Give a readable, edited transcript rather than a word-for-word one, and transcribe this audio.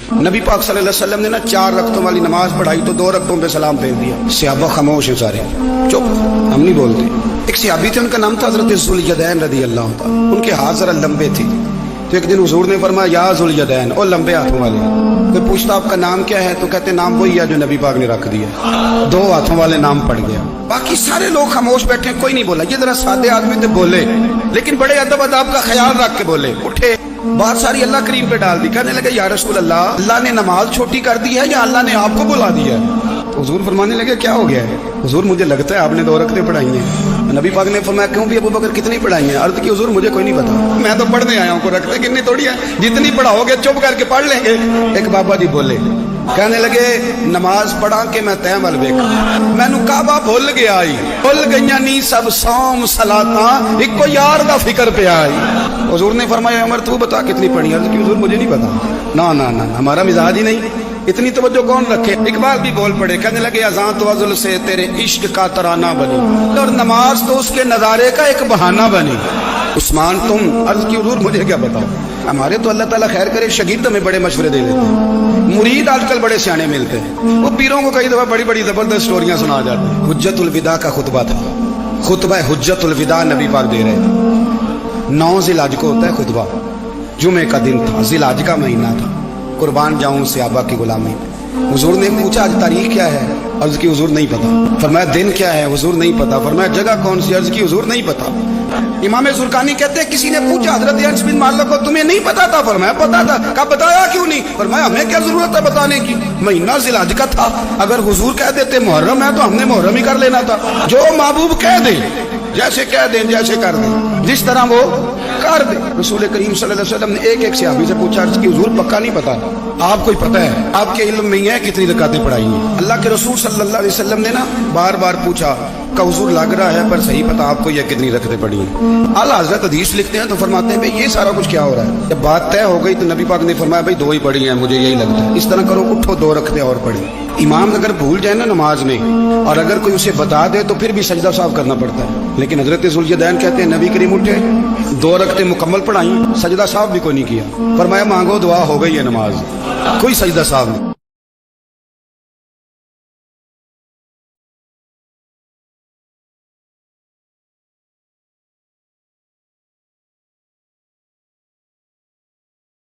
नबी पाक सल्लल्लाहु अलैहि वसल्लम ने ना 4 रकतों वाली नमाज पढ़ाई तो 2 रकतों पे सलाम फेर दिया। सहाबा खामोश हैं सारे, चुप, हम नहीं बोलते। एक सहाबी थे, उनका नाम था हज़रत ज़ुल्यदैन रज़ी अल्लाह ताला। उनके हाथ जरा लंबे थे, तो एक दिन हुजूर ने फरमाया या ज़ुल्यदैन, ओ लंबे हाथों वाले। कोई पूछता आपका नाम क्या है, तो कहते नाम वही है जो नबी पाक ने रख दिया। 2 हाथों वाले नाम पड़ गया। बाकी सारे लोग खामोश बैठे, कोई नहीं बोला। ये जरा सादे आदमी थे, बोले, लेकिन बड़े अदब अदाब का ख्याल रख के बोले। उठे, बात सारी अल्लाह करीम पे डाल दी। कहने लगे या रसूल अल्लाह, अल्लाह ने नमाज छोटी कर दी है या अल्लाह ने आपको बुला दिया है? हुजूर फरमाने लगे क्या हो गया है? हुजूर मुझे लगता है आपने 2 रकतें पढ़ाई हैं। नबी पाक ने फरमाया क्यों भी अबू बकर कितनी पढ़ाई हैं? अर्ज की हुजूर मुझे कोई नहीं पता, मैं तो पढ़ने आया हूँ, को रखते कितनी थोड़ी है, जितनी पढ़ाओगे चुप करके पढ़ लेंगे। एक बाबा जी बोले, कहने लगे नमाज पढ़ा के मैं तैमल वेख मैनू काबा भुल गया आई, भुल गईया नी सब सौम सलाता, एक को यार दा फिक्र पे आई। हुजूर ने फरमाया उमर तू बता कितनी पढ़ी? अर्ज की हुजूर मुझे नहीं पता। ना ना ना, हमारा मिजाज ही नहीं, इतनी तवज्जो कौन रखे। इकबाल भी बोल पड़े, कहने लगे अज़ां तो अज़ल से तेरे इश्क का तराना बनी, और नमाज तो उसके नजारे का एक बहाना बनी। उस्मान तुम, अर्ज की हुजूर मुझे क्या बताओ, हमारे तो अल्लाह ताला खैर करे शगीर्द में बड़े मशवरे दे देते हैं, मुरीद आजकल बड़े सियाने मिलते हैं, वो पीरों को कई दफा बड़ी बड़ी जबरदस्त स्टोरियां सुना जाती हैं। हुज्जतुल विदा का खुतबा था, खुतबा हुज्जतुल विदा नबी पाक दे रहे थे। 9 ज़िलहज को होता है खुतबा, जुमे का दिन था, ज़िलहज का महीना था, कुर्बान जाऊं सहाबा की गुलामी। हुजूर ने पूछा आज तारीख क्या है? अर्ज की हुजूर नहीं पता। फरमाया दिन क्या है? हुजूर नहीं पता। फरमाया जगह कौन सी? अर्ज की हुजूर नहीं पता। इमाम ज़ुरकानी कहते हैं किसी ने पूछा हजरत अनस बिन मालिक को तुम्हें नहीं पता था? फरमाया पता था। कहा बताया क्यों नहीं? फरमाया हमें क्या जरूरत है बताने की, महीना ज़िलहज का था, अगर हुजूर कह देते मुहर्रम है तो हमने मुहर्रम ही कर लेना था। जो महबूब कह दे, जैसे कह दें जैसे कर दें, जिस तरह वो कर दे। रसूल करीम सल्लल्लाहु अलैहि वसल्लम ने एक सहाबी से पूछा कि हुजूर पक्का नहीं पता, आपको ही पता है, आपके इल्म में ही है कितनी रकातें पढ़ाई हैं? अल्लाह के रसूल सल्लल्लाहु अलैहि वसल्लम ने ना बार बार पूछा का हुजूर लग रहा है पर सही पता आपको ये कितनी रकातें पढ़ी हैं? आला हज़रत हदीस लिखते हैं तो फरमाते हैं भाई ये सारा कुछ क्या हो रहा है? जब बात तय हो गई तो नबी पाक ने फरमाया भाई 2 ही पढ़ी हैं, मुझे यही लगता है। इस तरह करो, उठो 2 रखते और पढ़े। इमाम अगर भूल जाए ना नमाज में, और अगर कोई उसे बता दे तो फिर भी सजदा साफ करना पड़ता है। लेकिन हजरत ज़ुल्यदैन कहते हैं नबी करीम उठे, 2 रकते मुकम्मल पढ़ाई, सजदा साफ भी कोई नहीं किया। फरमाया मांगो दुआ, हो गई है नमाज, कोई सजदा साफ नहीं।